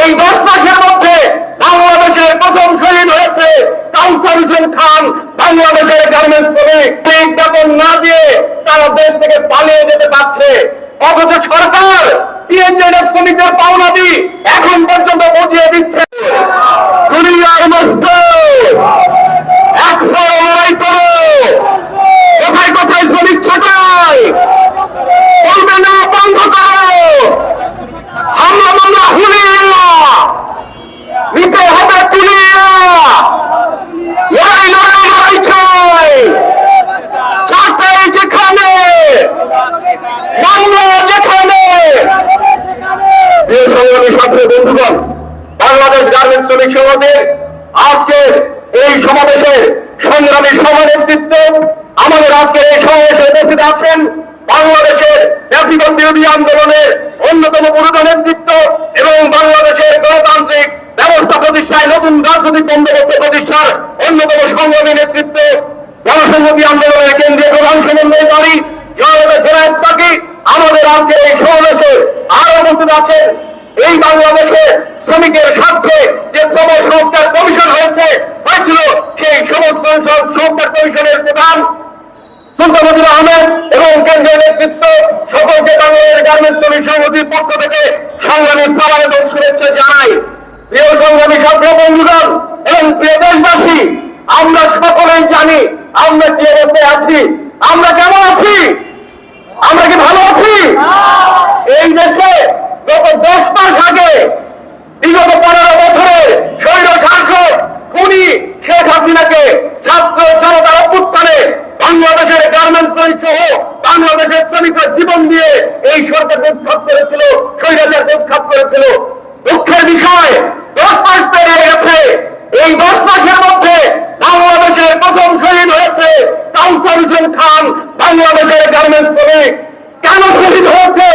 এই 10 মাসের মধ্যে বাংলাদেশের প্রথম শহীদ হয়েছে কাউসার হোসেন খান, বাংলাদেশের গার্মেন্টস শ্রমিক। বেতন না দিয়ে তারা দেশ থেকে পালিয়ে যেতে পারছে, অথচ সরকার টিএনজেড শ্রমিকদের পাওনাদি এখন পর্যন্ত বুঝিয়ে দিচ্ছে। দুনিয়ার মস্ত এখন লড়াই করো, কোথায় কোথায় শ্রমিক ছাঁটাই চলবে না, বন্ধ করো। হামলা মামলা হুলিয়া নিতে হবে, তুলিয়া লড়াই লড়াই লড়াই চাই, ছাঁটাই যেখানে, মামলা যেখানে। প্রিয় সংগ্রামী ছাত্র বন্ধুগণ, বাংলাদেশ গার্মেন্টস শ্রমিক সংঘের আজকের এই সমাবেশের সংগ্রামী সভানেতৃত্ব আমাদের আজকের এই সমাবেশে উপস্থিত আছেন বাংলাদেশের ফ্যাসিবাদ বিরোধী আন্দোলনের অন্যতম পুরোধা নেতৃত্ব এবং বাংলাদেশের গণতান্ত্রিক ব্যবস্থা প্রতিষ্ঠায় নতুন রাজনৈতিক বন্দোবস্ত প্রতিষ্ঠার অন্যতম সংগ্রামী নেতৃত্ব, গণসংহতি আন্দোলনের কেন্দ্রীয় প্রধান সমন্বয়কারী জনায়েত সাকি আমাদের আজকের এই সমাবেশে আরো উপস্থিত আছেন। এই বাংলাদেশে শ্রমিকের স্বার্থে যে শ্রম সংস্কার কমিশন হয়েছিল সেই সমস্ত সংস্কার কমিশনের প্রধান সুলতানুর আহমেদ এবং কেন্দ্রীয় নেতৃত্ব সকলকে বাংলাদেশ গার্মেন্টস শ্রমিক সংহতির পক্ষ থেকে সংগ্রামী সালাম এবং শুভেচ্ছা জানাই। প্রিয় সংগ্রামী ছাত্র বন্ধুগণ এবং প্রিয় দেশবাসী, আমরা সকলেই জানি আমরা কি অবস্থায় আছি, আমরা কেমন আছি, আমরা কি ভালো আছি। এই দেশে গত 10 মাস আগে বিগত 15 বছরের স্বৈর শাসক খুনি শেখ হাসিনাকে ছাত্র জনতার অভ্যুত্থানে বাংলাদেশের গার্মেন্টস শ্রমিক সহ বাংলাদেশের শ্রমিকরা জীবন দিয়ে এই সরকারকে উৎখাত করেছিল, স্বৈরাচারকে উৎখাত করেছিল। দুঃখের বিষয় 10 মাস পেরিয়ে গেছে, এই 10 মাসের মধ্যে বাংলাদেশের প্রথম শহীদ হয়েছে কাউসার হোসেন খান, বাংলাদেশের গার্মেন্টস শ্রমিক। কেন শহীদ হয়েছে?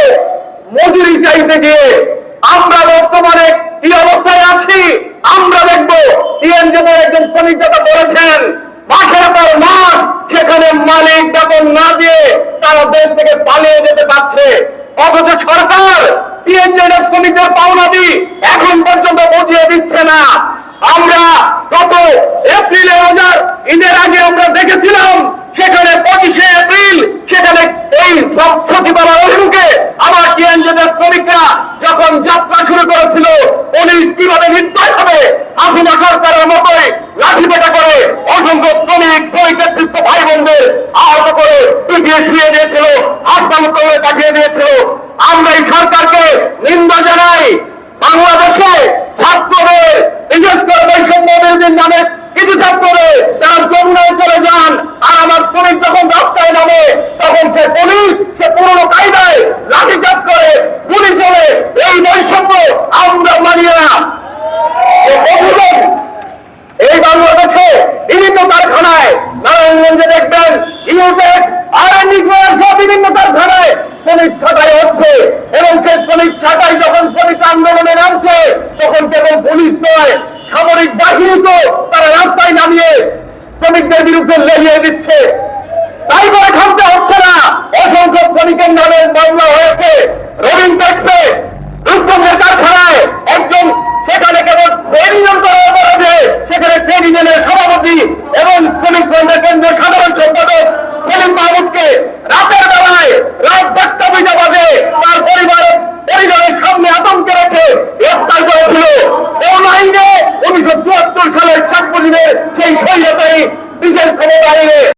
মজুরি চাইতে গিয়ে। আমরা বর্তমানে কি অবস্থায় আছি আমরা দেখব। টিএনজেডের একজন শ্রমিক যেটা বলেছেন, মাঠের পর মাঠ, সেখানে মালিক বেতন না দিয়ে তারা দেশ থেকে পালিয়ে যেতে পারছে, অথচ সরকার টিএনজেডের শ্রমিকদের পাওনাদি এখন পর্যন্ত বুঝিয়ে দিচ্ছে না। আমরা গত এপ্রিলে ঈদের আগে আমরা দেখেছিলাম সেখানে 25শে এপ্রিল সেখানে এই সচিবালয় অভিমুখে আমার টিএনজেডের শ্রমিকরা যখন যাত্রা শুরু করেছিল, পুলিশ কিভাবে নির্দয় হবে হাসিনা সরকারের মতোই লাঠিপেটা করে অসংখ্য শ্রমিক নেতৃত্ব ভাই বোনদের আহত করে পিটিয়ে শুয়ে দিয়েছিল, হাসপাতালে পাঠিয়ে দিয়েছিল। আমরা এই সরকারকে নিন্দা জানাই। বাংলাদেশে ছাত্রদের বিশেষ করে বৈষম্য বিরোধীর নামে কিছু ছাত্রদের তারা যমুনায় চলে যান, আর আমার শ্রমিক যখন রাস্তায় নামে তখন সে পুলিশ সে পুরনো কায়দায় লাঠিচার্জ করে, গুলি চলে। এই বৈষম্য আমরা মানি না। এই বাংলাদেশে বিভিন্ন কারখানায় নারায়ণগঞ্জে দেখবেন ইউটেক আর বিভিন্ন কারখানায় শ্রমিক ছাঁটাই হচ্ছে, এবং সেই শ্রমিক ছাঁটাই যখন শ্রমিক আন্দোলনে নামছে তখন কেবল পুলিশ নয়, সামরিক বাহিনীকেও তারা রাস্তায় নামিয়ে শ্রমিকদের বিরুদ্ধে লেলিয়ে দিচ্ছে। তাই করে থামতে হচ্ছে না। অসংখ্য শ্রমিকের নামে মামলা হয়েছে। রবিন ট্যাক্সে রূপগঞ্জের কারখানায় একজন সেখানে কেবল ট্রেড ইউনিয়ন করার অপরাধে সেখানে ট্রেড ইউনিয়নের সভাপতি এবং শ্রমিক ফ্রন্টের কেন্দ্রীয় সাধারণ সম্পাদক সেলিম মাহমুদকে রাতের বেলায় রাত 1টা বাজে তার পরিবারের সামনে আতঙ্কে রেখে গ্রেফতার করেছিল। কোন আইনে? 1974 সালের শেখ মুজিবের সেই স্বৈরাচারী বিশেষ ক্ষমতা আইনে।